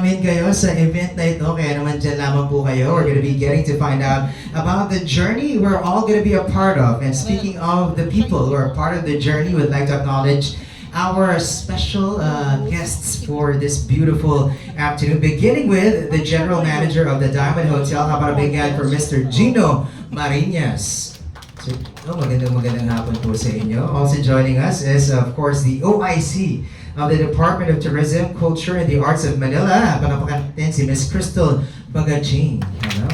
namin kayo sa event na ito, kaya naman dyan lamang po kayo. We're gonna be getting to find out about the journey we're all gonna be a part of. And speaking of the people who are part of the journey, we'd like to acknowledge our special guests for this beautiful afternoon, beginning with the General Manager of the Diamond Hotel. How about a big hand for Mr. Gino Marinas? So, magandang hapon po sa inyo. Also joining us is, of course, the OIC of the Department of Tourism, Culture, and the Arts of Manila. Panapakan natin si Miss Crystal Bagaching. Hello.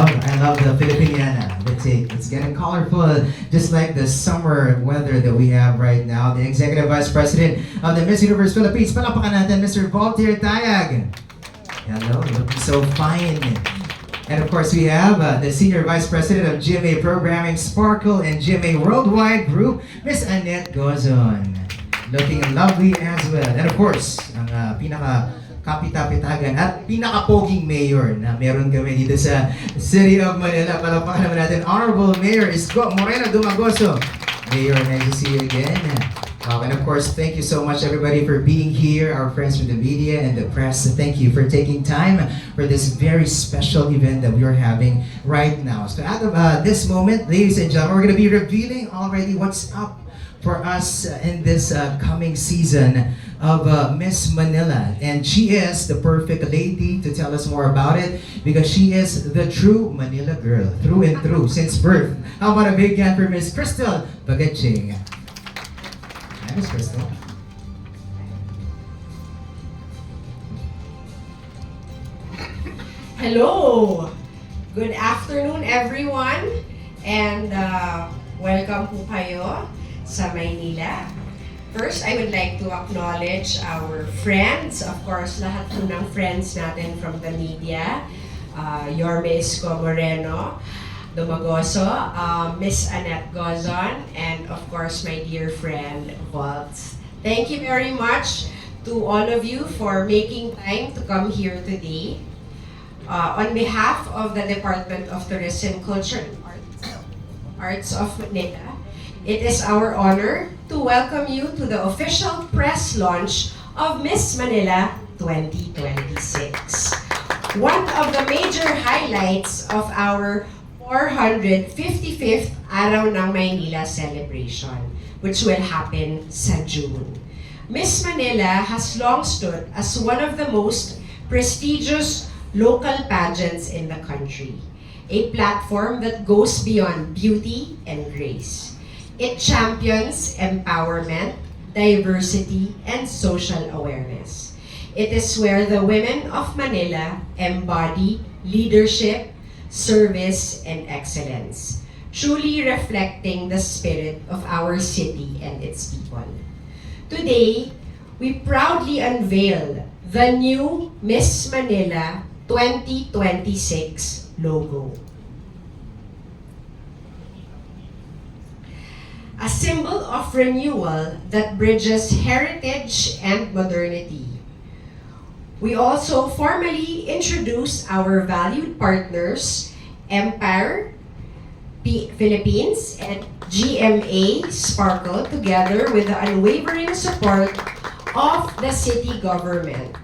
I love the Filipiniana. It's getting colorful, just like the summer weather that we have right now. The Executive Vice President of the Miss Universe Philippines, panapakan natin Mr. Voltaire Tayag. Hello, looking so fine. And of course, we have the Senior Vice President of GMA Programming, Sparkle, and GMA Worldwide Group, Miss Annette Gozon. Looking lovely as well. And of course, ang pinaka-kapitapitagan at pinaka-poging mayor na meron kami dito sa City of Manila. Palapakan naman natin, Honorable Mayor Isko Moreno Dumagoso. Mayor, nice to see you again. And of course, thank you so much everybody for being here, our friends from the media and the press. Thank you for taking time for this very special event that we are having right now. So at this moment, ladies and gentlemen, we're going to be revealing already what's up for us in this coming season of Miss Manila. And she is the perfect lady to tell us more about it because she is the true Manila girl, through and through, since birth. How about a big hand for Miss Crystal Bagaching? Miss Crystal. Hello! Good afternoon everyone and welcome po kayo sa Maynila. First, I would like to acknowledge our friends, of course, lahat po ng friends natin from the media, Yorme Isko Moreno Dumagoso, Miss Annette Gozon, and of course my dear friend Volts. Thank you very much to all of you for making time to come here today. On behalf of the Department of Tourism, Culture, and Arts of Manila, it is our honor to welcome you to the official press launch of Miss Manila 2026. One of the major highlights of our 455th Araw ng Maynila celebration, which will happen sa June. Miss Manila has long stood as one of the most prestigious local pageants in the country, a platform that goes beyond beauty and grace. It champions empowerment, diversity, and social awareness. It is where the women of Manila embody leadership, service, and excellence, truly reflecting the spirit of our city and its people. Today, we proudly unveil the new Miss Manila 2026 logo. A symbol of renewal that bridges heritage and modernity. We also formally introduce our valued partners, Empire Philippines and GMA Sparkle, together with the unwavering support of the city government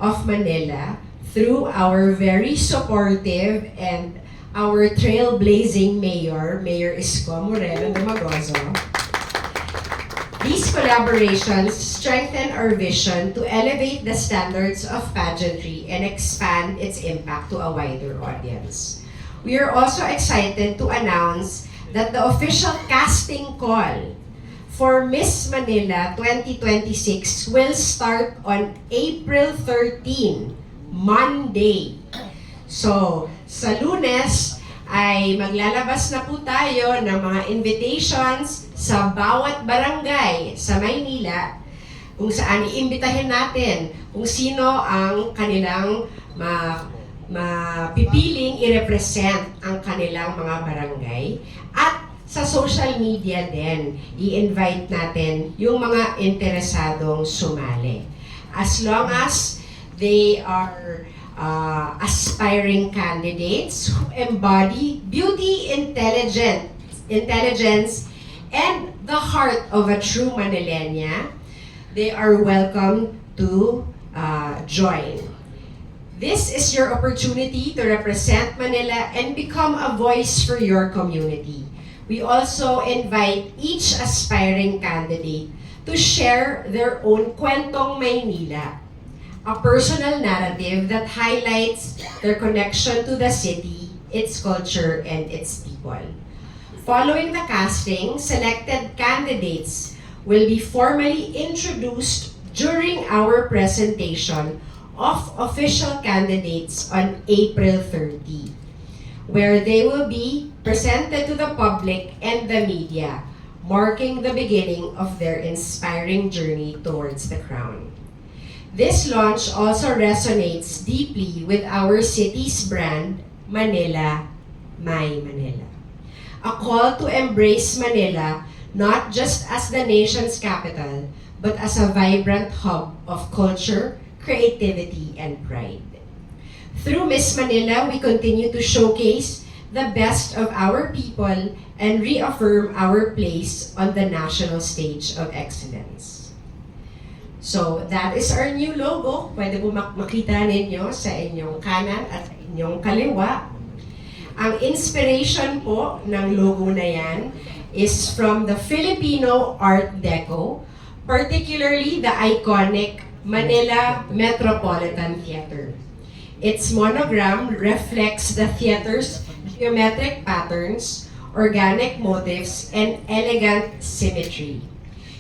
of Manila through our very supportive and our trailblazing mayor, Mayor Isko Moreno Dumagoso. These collaborations strengthen our vision to elevate the standards of pageantry and expand its impact to a wider audience. We are also excited to announce that the official casting call for Miss Manila 2026 will start on April 13, Monday. So, sa Lunes ay maglalabas na po tayo ng mga invitations sa bawat barangay sa Maynila kung saan iimbitahin natin kung sino ang kanilang mapipiling i-represent ang kanilang mga barangay. At sa social media din, i-invite natin yung mga interesadong sumali. As long as they are aspiring candidates who embody beauty, intelligence, and the heart of a true Manilena, they are welcome to join. This is your opportunity to represent Manila and become a voice for your community. We also invite each aspiring candidate to share their own Kwentong Maynila, a personal narrative that highlights their connection to the city, its culture, and its people. Following the casting, selected candidates will be formally introduced during our presentation of official candidates on April 30, where they will be presented to the public and the media, marking the beginning of their inspiring journey towards the crown. This launch also resonates deeply with our city's brand, Manila, My Manila. A call to embrace Manila not just as the nation's capital, but as a vibrant hub of culture, creativity, and pride. Through Miss Manila, we continue to showcase the best of our people and reaffirm our place on the national stage of excellence. So, that is our new logo. Pwede po makita ninyo sa inyong kanan at inyong kaliwa. Ang inspiration po ng logo na yan is from the Filipino Art Deco, particularly the iconic Manila Metropolitan Theater. Its monogram reflects the theater's geometric patterns, organic motifs, and elegant symmetry.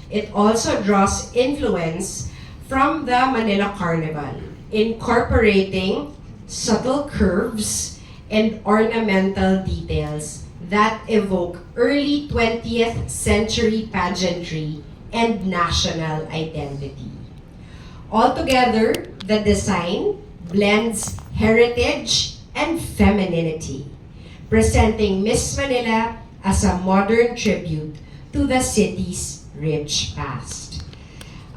It also draws influence from the Manila Carnival, incorporating subtle curves and ornamental details that evoke early 20th century pageantry and national identity. Altogether, the design blends heritage and femininity, presenting Miss Manila as a modern tribute to the city's rich past.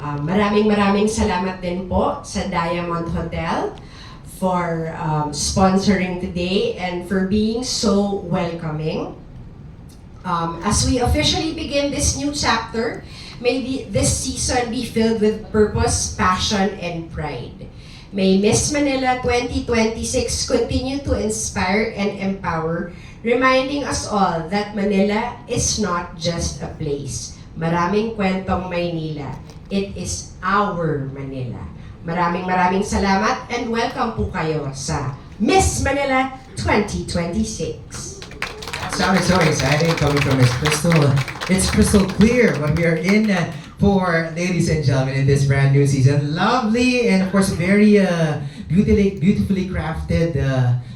Maraming salamat din po sa Diamond Hotel for sponsoring today and for being so welcoming. As we officially begin this new chapter, may this season be filled with purpose, passion, and pride. May Miss Manila 2026 continue to inspire and empower, reminding us all that Manila is not just a place. Maraming kwentong Maynila. It is our Manila. Maraming salamat and welcome po kayo sa Miss Manila 2026. Sounded so exciting coming from Miss Crystal. It's crystal clear what we are in for, ladies and gentlemen, in this brand new season. Lovely and of course very beautifully crafted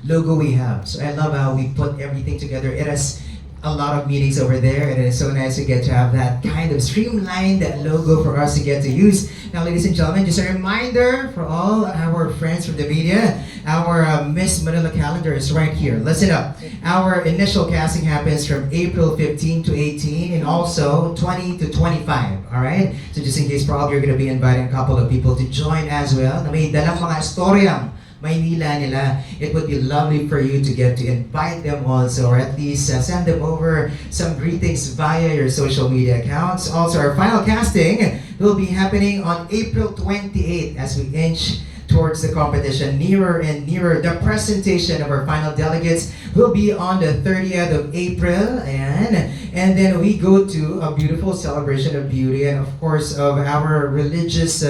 logo we have. So I love how we put everything together. It has a lot of meetings over there, and it's so nice to get to have that kind of streamlined logo for us to get to use. Now, ladies and gentlemen, just a reminder for all our friends from the media, our Miss Manila calendar is right here. Listen up. Our initial casting happens from April 15 to 18 and also 20 to 25. All right? So just in case probably you're going to be inviting a couple of people to join as well na may dalang mga storyang Maynila nila, it would be lovely for you to get to invite them also, or at least send them over some greetings via your social media accounts. Also, our final casting will be happening on April 28th as we inch towards the competition nearer and nearer. The presentation of our final delegates will be on the 30th of April, and then we go to a beautiful celebration of beauty and of course of our religious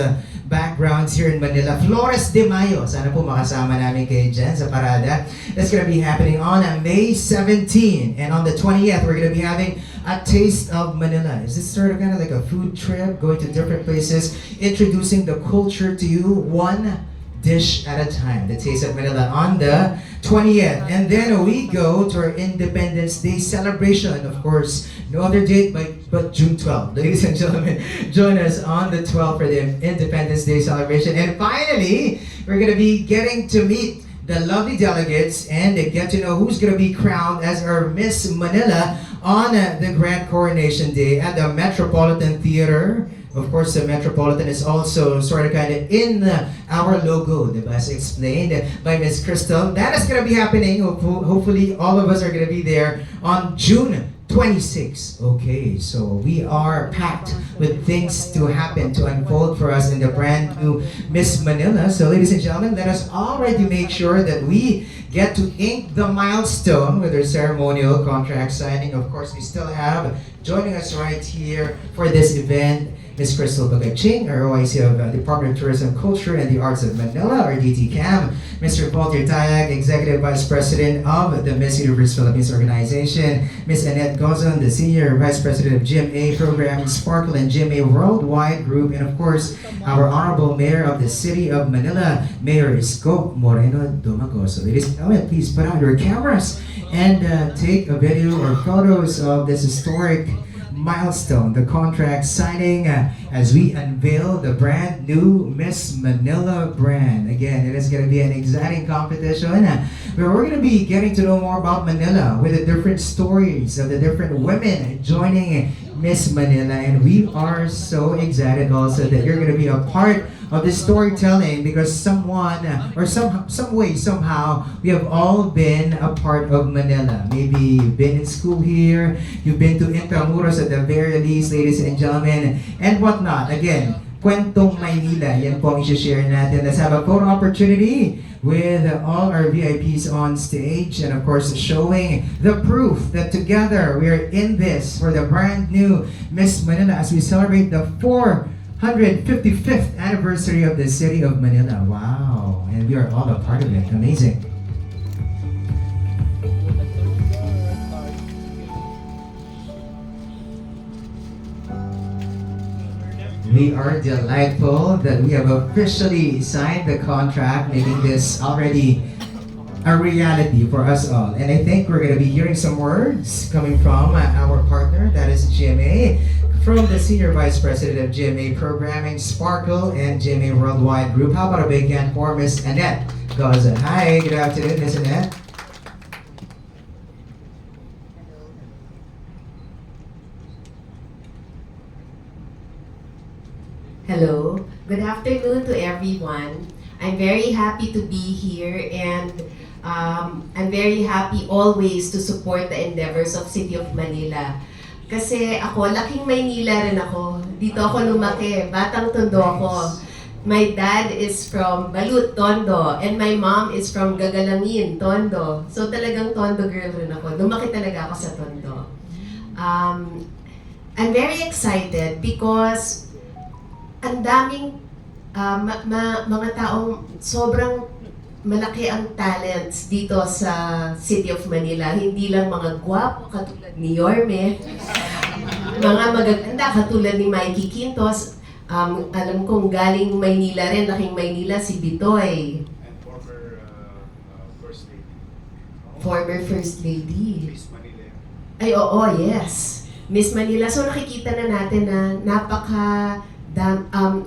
backgrounds here in Manila. Flores de Mayo. Sana po makasama namin kayo dyan sa parada. That's gonna be happening on May 17. And on the 20th, we're gonna be having a Taste of Manila. Is this sort of kind of like a food trip, going to different places, introducing the culture to you, one dish at a time. The Taste of Manila on the 20th. And then we go to our Independence Day celebration. Of course, no other date but June 12th. Ladies and gentlemen, join us on the 12th for the Independence Day celebration. And finally, we're going to be getting to meet the lovely delegates and get to know who's going to be crowned as our Miss Manila on the Grand Coronation Day at the Metropolitan Theater. Of course, the Metropolitan is also sort of kind of in our logo, diba? As explained by Miss Crystal. That is going to be happening. Hopefully, all of us are going to be there on June 26. Okay, so we are packed with things to happen, to unfold for us in the brand new Miss Manila. So ladies and gentlemen, let us already make sure that we get to ink the milestone with our ceremonial contract signing. Of course, we still have joining us right here for this event, Ms. Crystal Bagaching, our OIC of Department of Tourism, Culture and the Arts of Manila, or DTCAM, Mr. Walter Tayag, Executive Vice President of the Miss Universe Philippines Organization, Ms. Annette Gozon, the Senior Vice President of GMA Program, Sparkle and GMA Worldwide Group, and of course, our Honorable Mayor of the City of Manila, Mayor Isko Moreno Dumagoso. Ladies and gentlemen, please put out your cameras and take a video or photos of this historic milestone, the contract signing, as we unveil the brand new Miss Manila brand. Again, it is going to be an exciting competition where we're going to be getting to know more about Manila with the different stories of the different women joining Miss Manila, and we are so excited also that you're going to be a part of this storytelling, because someone or some way somehow we have all been a part of Manila. Maybe you've been in school here, you've been to Intramuros at the very least, ladies and gentlemen, and whatnot. Again, Kwentong Maynila, yan po ang i-share natin. Let's have a photo opportunity with all our VIPs on stage, and of course showing the proof that together we are in this for the brand new Miss Manila as we celebrate the 455th anniversary of the City of Manila. Wow, and we are all a part of it. Amazing. We are delightful that we have officially signed the contract, making this already a reality for us all. And I think we're going to be hearing some words coming from our partner, that is GMA, from the Senior Vice President of GMA Programming, Sparkle and GMA Worldwide Group. How about a big hand for Miss Annette Gozon? Hi, good afternoon, Miss Annette. Hello, good afternoon to everyone. I'm very happy to be here, and I'm very happy always to support the endeavors of City of Manila. Kasi ako, laking Maynila rin ako. Dito ako lumaki, batang Tondo ako. My dad is from Balut, Tondo, and my mom is from Gagalangin, Tondo. So talagang Tondo girl rin ako. Lumaki talaga ako sa Tondo. I'm very excited because ang daming mga taong sobrang malaki ang talents dito sa City of Manila. Hindi lang mga gwapo katulad ni Yorme, mga magaganda katulad ni Mikey Quintos. Alam kong galing Maynila rin, laking Maynila, si Bitoy. And former First Lady. Former First Lady. Miss Manila. Ay, oo, yes. Miss Manila. So nakikita na natin na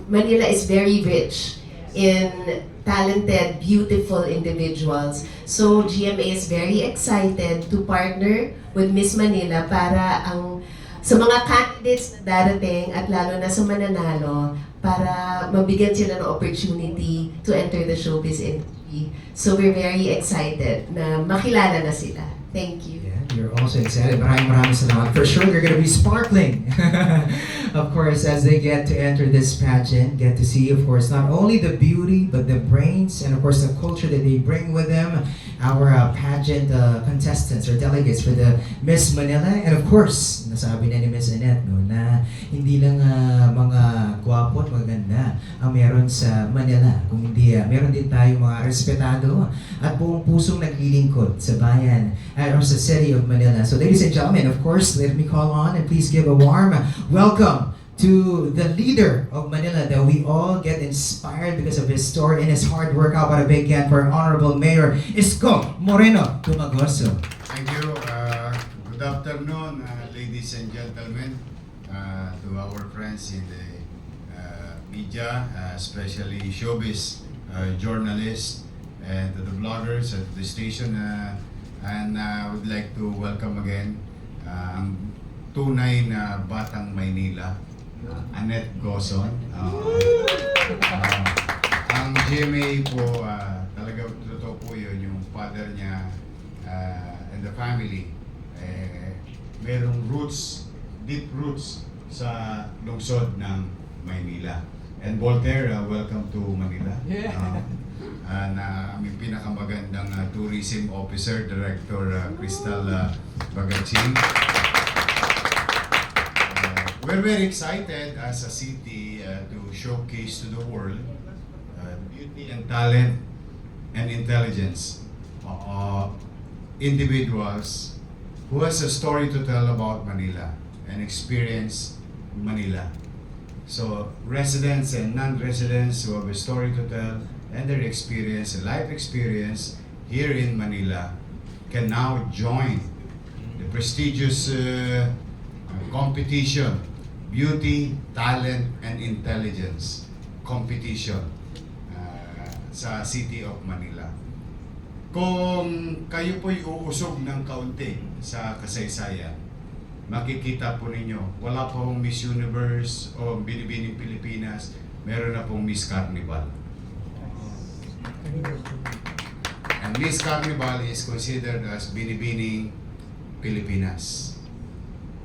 Manila is very rich in talented, beautiful individuals. So GMA is very excited to partner with Miss Manila para sa mga candidates na darating at lalo na sa mananalo, para mabigyan sila ng opportunity to enter the showbiz industry. So we're very excited na makilala na sila. Thank you. Yeah, you're also excited. Maraming salamat. For sure, they're gonna be sparkling. Of course, as they get to enter this pageant, get to see, of course, not only the beauty, but the brains, and of course, the culture that they bring with them. Our pageant contestants or delegates for the Miss Manila. And of course, nasabi na ni Miss Annette, no, na hindi lang mga gwapo at maganda ang meron sa Manila. Kung hindi, meron din tayo mga respetado at buong pusong naglilingkod sa bayan or sa City of Manila. So ladies and gentlemen, of course, let me call on and please give a warm welcome to the leader of Manila that we all get inspired because of his story and his hard work. How about a big hand for Honorable Mayor Isko Moreno Dumagoso. Thank you. Good afternoon, ladies and gentlemen, to our friends in the media, especially showbiz journalists, and to the bloggers at the station. And I would like to welcome again ang tunay na batang Maynila, Annette Gozon. Ang GMA po, talaga totoo po yun, yung father niya and the family, merong roots, deep roots sa lungsod ng Maynila. And Voltaire, welcome to Manila. Na aming pinakamagandang tourism officer, Director Crystal Bagachi. We're very excited as a city to showcase to the world beauty and talent and intelligence individuals who has a story to tell about Manila and experience Manila. So residents and non-residents who have a story to tell and their experience, a life experience here in Manila can now join the prestigious competition, Beauty, Talent, and Intelligence competition sa City of Manila. Kung kayo po'y uusog ng kaunti sa kasaysayan, makikita po ninyo, wala pong Miss Universe o Binibining Pilipinas, meron na pong Miss Carnival. And Miss Carnival is considered as Binibining Pilipinas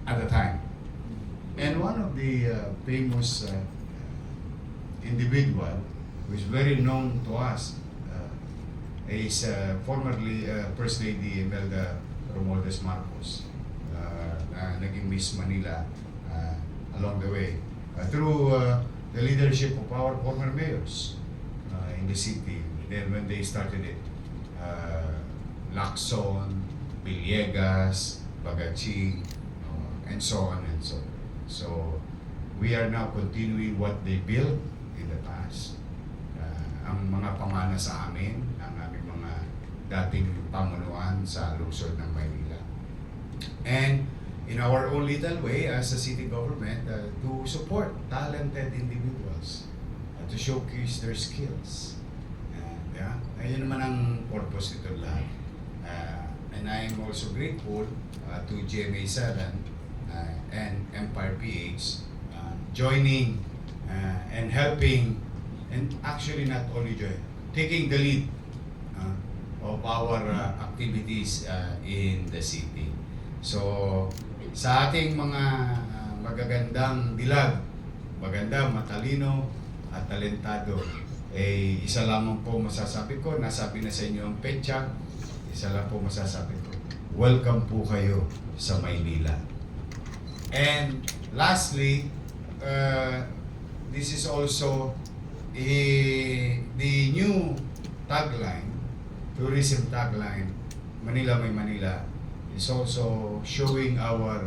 at the time. And one of the famous individual who is very known to us is formerly First Lady Imelda Romualdez Marcos, na naging Miss Manila along the way through the leadership of our former mayors in the city. Then when they started it, Lacson, Villegas, Bagachi, and so on and so on. So we are now continuing what they built in the past. Ang mga pamana sa amin, ang aming mga dating pamunuan sa lungsod ng Maynila. And in our own little way as a city government, to support talented individuals, to showcase their skills. Ayun naman ang purpose nito lahat. And I am also grateful to GMA 7 and Empire PH joining and helping, and actually not only join, taking the lead of our activities in the city. So sa ating mga magagandang dilag, maganda, matalino at talentado, isa lamang po masasabi ko, nasabi na sa inyo ang petsa, isa lang po masasabi ko, welcome po kayo sa Maynila. And lastly, this is also the new tagline, tourism tagline, Manila May Manila, is also showing our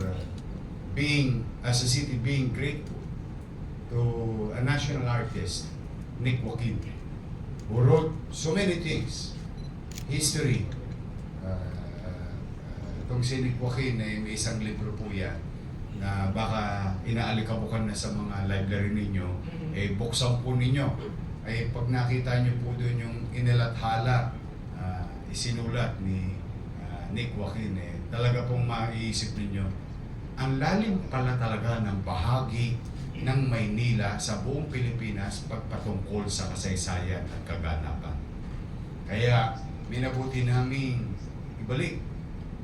being, as a city, being grateful to a national artist, Nick Joaquin, who wrote so many things, history. Itong si Nick Joaquin ay may isang libro po yan na baka inaalikabukan na sa mga library ninyo, buksan po ninyo. Pag nakita nyo po doon yung inilathala, isinulat ni Nick Joaquin, talaga pong maiisip ninyo, ang lalim pala talaga ng bahagi ng Maynila sa buong Pilipinas pagpatungkol sa kasaysayan at kaganapan. Kaya minabuti namin ibalik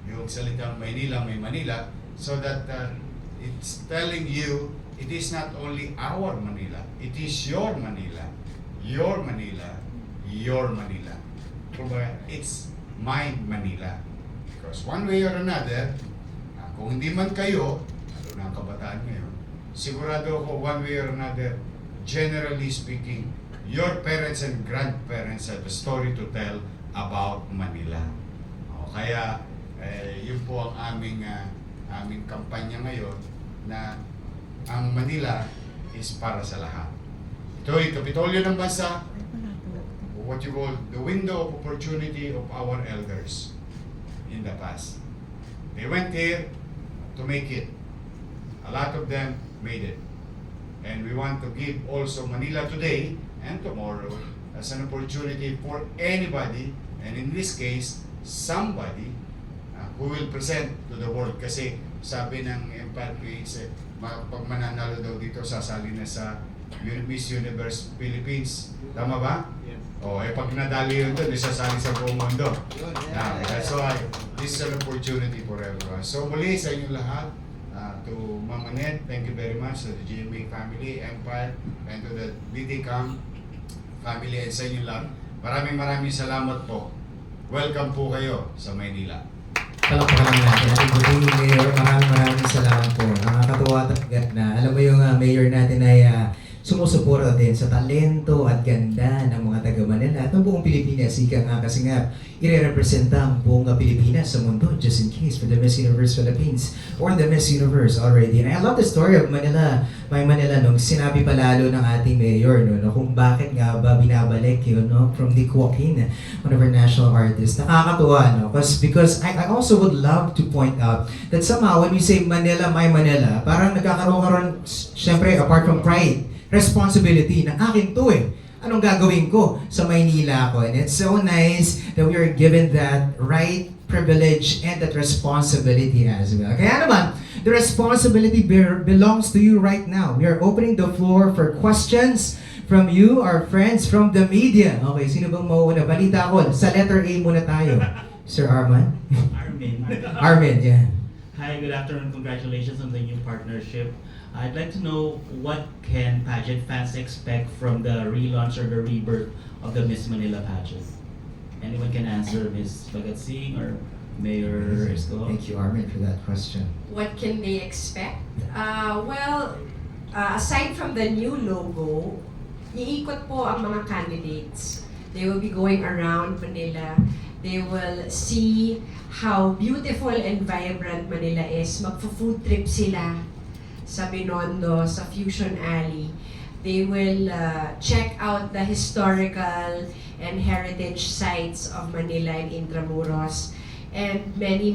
yung salitang Maynila May Manila so that it's telling you it is not only our Manila, it is your Manila, your Manila, your Manila. It's my Manila. Because one way or another, kung hindi man kayo, lalo na ang kabataan ngayon, sigurado ako one way or another, generally speaking, your parents and grandparents have a story to tell about Manila. Kaya yun po ang aming kampanya ngayon, na ang Manila is para sa lahat. Ito ay Kapitolyo ng Bansa, what you call the window of opportunity of our elders in the past. They went here to make it. A lot of them made it. And we want to give also Manila today and tomorrow as an opportunity for anybody, and in this case, somebody who will present to the world. Kasi sabi ng Empire PH, pag mananalo daw dito, sasali na sa Miss Universe Philippines. Tama ba? Yes. Pag nadali yun doon, sasali sa buong mundo. That's why this is an opportunity for everyone. So muli sa inyong lahat, to Mama Ned, thank you very much, to the GMA family, Empire, and to the BTCAM family, and sa inyong lahat. Maraming salamat po. Welcome po kayo sa Maynila. Palakpakan naman natin. Ating buting Mayor, maraming salamat po. Nakakatuwa talaga na, alam mo yung Mayor natin ay sumusuporta din sa talento at ganda ng mga taga Manila at ng buong Pilipinas. Ika nga kasi nga, ire-representa ang buong Pilipinas sa mundo, just in case, for the Miss Universe Philippines or the Miss Universe already. And I love the story of Manila, my Manila, nung sinabi pa lalo ng ating mayor, no, kung bakit nga ba binabalik yun, no, from Nick Joaquin, one of our national artists. Nakakatuwa, no, because I also would love to point out that somehow when we say Manila, my Manila, parang nagkakaroon, syempre, apart from pride, responsibility na akin to eh. Anong gagawin ko sa Maynila ako? And it's so nice that we are given that right, privilege, and that responsibility as well. Kaya naman, the responsibility belongs to you right now. We are opening the floor for questions from you, our friends from the media. Okay, sino bang mauuna? Balita ko, sa letter A muna tayo. Sir Arman? Armin. Armin, yeah. Hi, good afternoon. Congratulations on the new partnership. I'd like to know what can pageant fans expect from the relaunch or the rebirth of the Miss Manila pageant? Anyone can answer, Ms. Bagatsing or Mayor Escobar? Thank you, Armin, for that question. What can they expect? Aside from the new logo, iikot po ang mga candidates. They will be going around Manila. They will see how beautiful and vibrant Manila is. Magpo-food trip sila sa Binondo, sa Fusion Alley. They will check out the historical and heritage sites of Manila and Intramuros, and many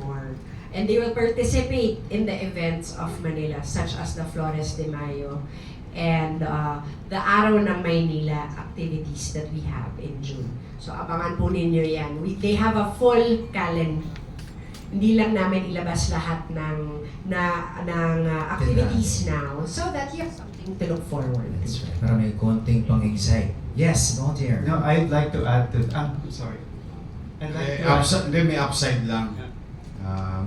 more. And they will participate in the events of Manila, such as the Flores de Mayo and the Araw ng Maynila activities that we have in June. So abangan po ninyo yan. They have a full calendar. Hindi lang namin ilabas lahat ng activities now, so that you have something to look forward to. That's right. Para may konting pang-excite. Yes, volunteer. No, I'd like to add to. Sorry. I'd like to add. May upside lang.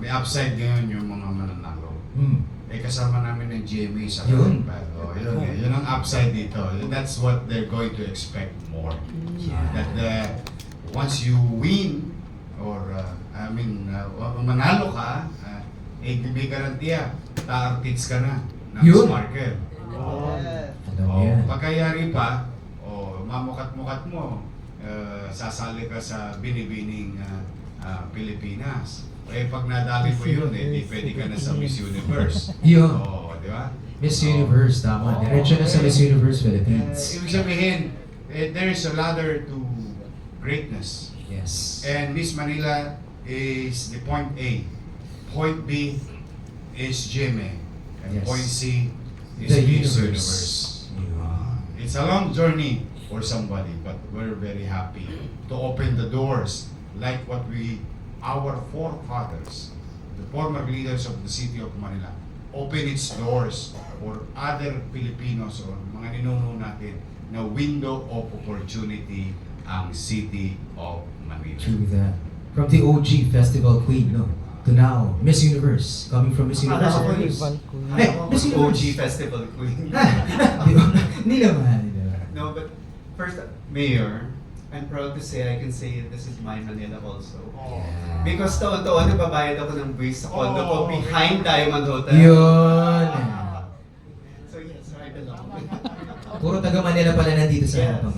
May upside ngayon yung mga mananalo. Kasama namin ng GMA sa Yun. Yun ang upside dito. That's what they're going to expect more. That once you win, or manalo ka, may garantiya, ta-artits ka na ng Yun. Smarker. Alam niya. Pagkayari pa, mamukat-mukat mo, sasali ka sa binibining Pilipinas. Pag nadali mo yun, di pwede ka na sa Miss Universe. Yun. Di ba? Miss Universe, tama. Diretso na sa Miss Universe Philippines. Ibig sabihin, there is a ladder to greatness. Yes. And Miss Manila is the point A. Point B is GMA. And Yes. point C is The Miss universe. It's a long journey for somebody, but we're very happy to open the doors like what our forefathers, the former leaders of the city of Manila, open its doors for other Filipinos or mga ninuno natin na window of opportunity ang city of Manila. True that. From the OG Festival Queen, no? To now, Miss Universe. Coming from Miss Universe. Miss OG Universe. Festival Queen. Hindi naman. No, but first, Mayor, I'm proud to say I can say this is my Manila also. Yeah. Because taon-taon nagbabayad ako ng buwis sa condo ko behind Diamond Hotel. Yun. So yes, I belong. Puro taga Manila pala nandito sa Yes. Hong Kong.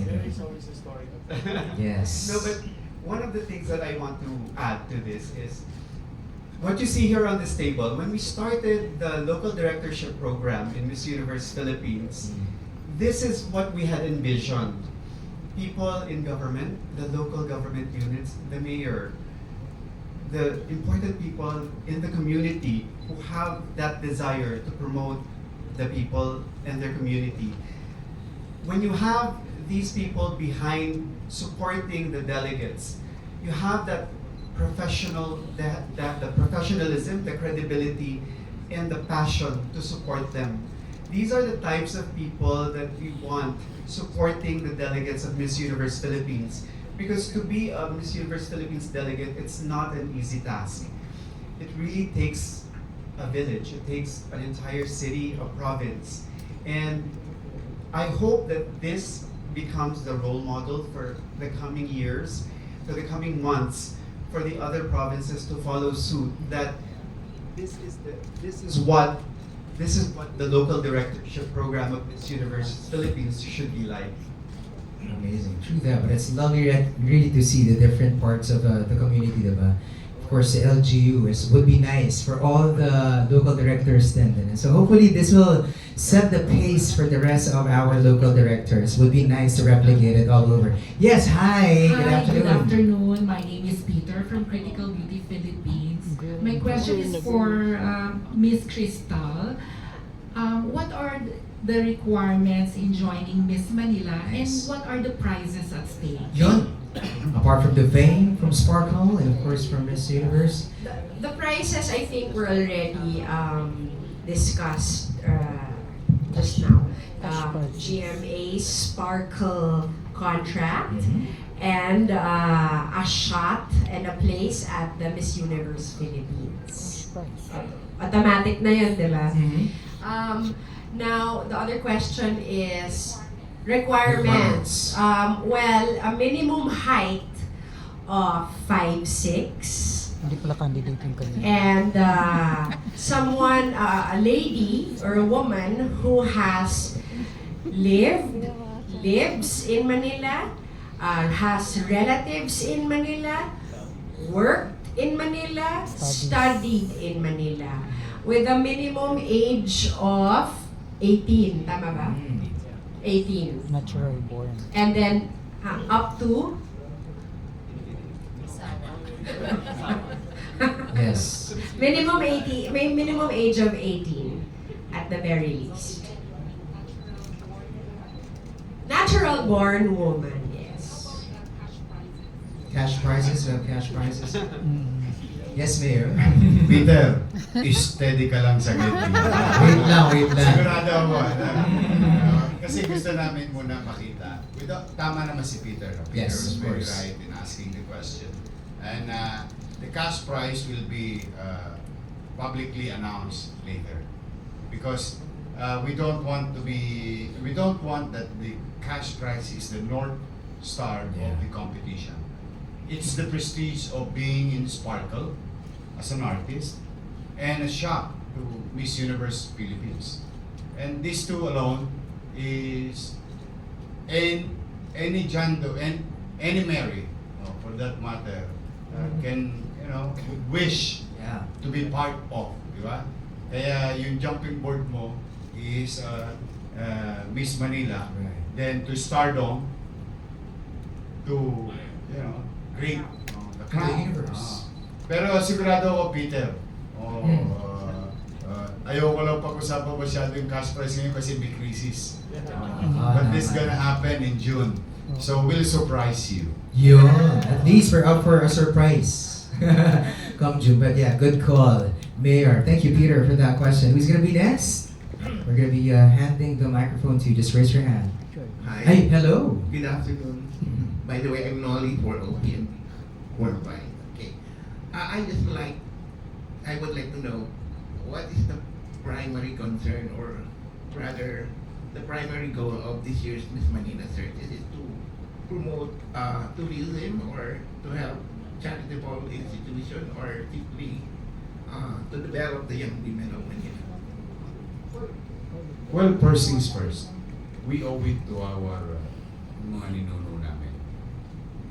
Yes. No, but one of the things that I want to add to this is what you see here on this table. When we started the local directorship program in Miss Universe Philippines, this is what we had envisioned. People in government, the local government units, the mayor, the important people in the community who have that desire to promote the people and their community. When you have these people behind supporting the delegates, you have that the professionalism, the credibility, and the passion to support them. These are the types of people that we want supporting the delegates of Miss Universe Philippines. Because to be a Miss Universe Philippines delegate, it's not an easy task. It really takes a village. It takes an entire city, a province. And I hope that this becomes the role model for the coming years, for the coming months, for the other provinces to follow suit. That this is what the local directorship program of Miss Universe Philippines should be like. Amazing. True that, but it's lovely really to see the different parts of the community, diba? Of course, the LGU would be nice for all the local directors then. And so hopefully this will set the pace for the rest of our local directors. Would be nice to replicate it all over. Yes, hi. Good Hi, afternoon. good afternoon. My name is Peter from Critical Beauty Philippines. My question is for Miss Crystal. What are the requirements in joining Miss Manila, Nice. and what are the prizes at stake? Yun. Apart from the fame from Sparkle and of course from Miss Universe. The prices, I think, were already discussed just now. GMA Sparkle contract and a shot and a place at the Miss Universe Philippines. Automatic na yun, di ba? Now, the other question is requirements. Well, a minimum height of 5'6". Hindi pala candidate yung kanina. And someone, a lady or a woman who has lives in Manila, has relatives in Manila, worked in Manila, studied in Manila, with a minimum age of 18, tama ba? 18. Natural born. And then up to Yes. minimum age of 18 at the very least. Natural born woman, yes. Cash prizes, we have cash prizes. Yes, Mayor. Peter, steady ka lang saglit. Wait lang. Sigurado ako. Kasi gusto namin muna makita. Tama naman si Peter. Peter Yes, was of very course. right in asking the question. And the cash prize will be publicly announced later. Because we don't want that the cash prize is the North Star Yeah. of the competition. It's the prestige of being in Sparkle as an artist and a shot to Miss Universe Philippines. And these two alone is any Jando and any Mary, for that matter, can wish Yeah. to be part of, di ba? Kaya yung jumping board mo is Miss Manila, Right. then to stardom, to great the The crown. universe. Pero sigurado ako, Peter, ayoko lang pag-usapan masyado yung cash prize ngayon kasi may crisis. But this gonna happen in June. So we'll surprise you. Yun. At least we're up for a surprise. Come June. But yeah, good call. Mayor, thank you, Peter, for that question. Who's gonna be next? We're gonna be handing the microphone to you. Just raise your hand. Hi. Hey, hello. Good afternoon. By the way, I'm Nolly for OPM Worldwide. Okay. I would like to know what is the primary concern, or rather, the primary goal of this year's Miss Manila search? Is it to promote tourism, or to help charitable institution, or simply to develop the young women of Manila? Well, first things first, we owe it to our mga ninuno namin.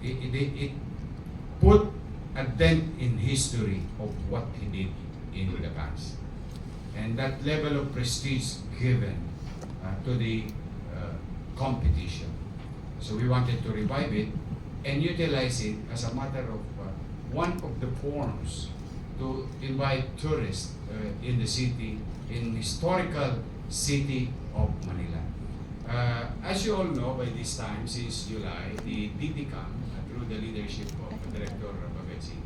It put a dent in history of what he did in the past. And that level of prestige given to the competition. So we wanted to revive it and utilize it as a matter of one of the forms to invite tourists in the city, in historical city of Manila. As you all know, by this time, since July, the DTCAM, through the leadership of Director Babetsi,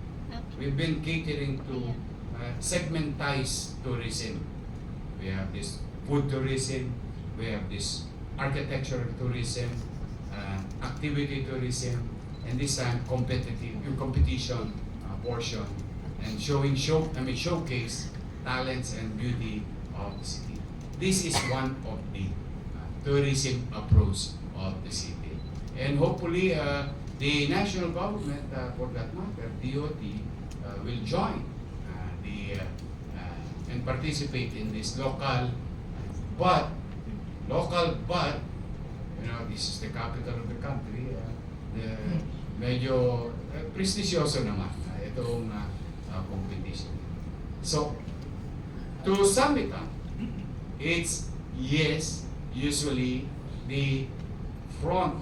we've been catering to segmentized tourism. We have this food tourism, we have this architectural tourism, activity tourism, and this time competition portion, and showcase talents and beauty of the city. This is one of the tourism approach of the city, and hopefully the national government, for that matter, DOT, will join and participate in this but this is the capital of the country. Medyo prestisyoso naman itong competition. So, to sum it up, it's yes, usually the front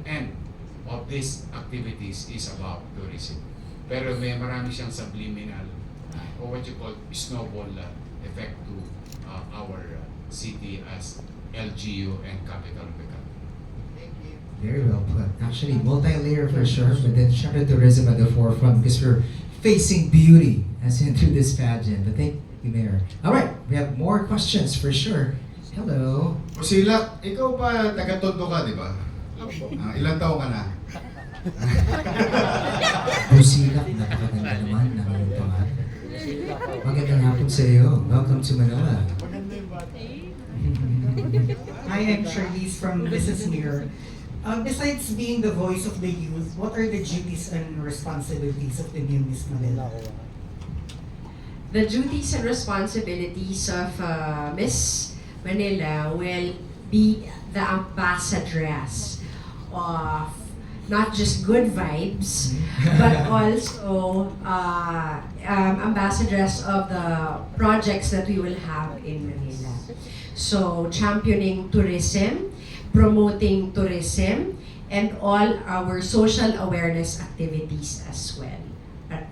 end of these activities is about tourism. Pero marami siyang subliminal or what you call snowball effect to our city as LGU and capital of the country. Very well put. Actually, multi-layer for sure, but then syempre tourism at the forefront because we're facing beauty as in through this pageant. But thank you, Mayor. All right, we have more questions for sure. Hello. Usilak, ikaw pa taga-Tondo ka, di ba? Ilang taon ka na? Busilak, napakaganda naman ng iyong pangalan. Magandang hapon sa iyo. Welcome to Manila. Hi, I'm Charlize from Business Mirror. Besides being the voice of the youth, what are the duties and responsibilities of the new Miss Manila? The duties and responsibilities of Miss Manila will be the ambassadress of not just good vibes, but also ambassadress of the projects that we will have in Manila. So, championing tourism, promoting tourism, and all our social awareness activities as well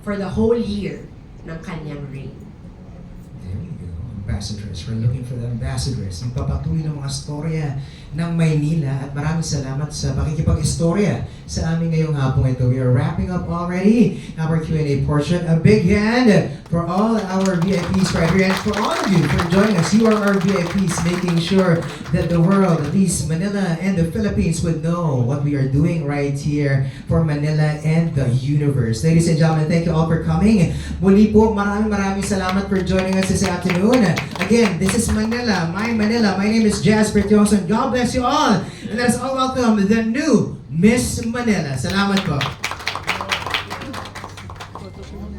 for the whole year ng kanyang reign. There we go. Ambassadors. We're looking for the ambassadors. Magpapatuloy ng mga storya ng Maynila at maraming salamat sa pakikipag-istorya sa amin ngayong hapong ito. We are wrapping up already our Q&A portion. A big hand for all our VIPs right here and for all of you for joining us. You are our VIPs, making sure that the world, at least Manila and the Philippines, would know what we are doing right here for Manila and the universe. Ladies and gentlemen, thank you all for coming. Muli po, maraming salamat for joining us this afternoon. Again, this is Manila, my Manila. My name is Jasper Tionson. God bless you all. And let us all welcome the new Miss Manila. Salamat po.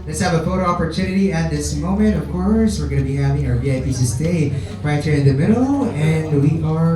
Let's have a photo opportunity at this moment. Of course, we're going to be having our VIPs to stay right here in the middle. And we are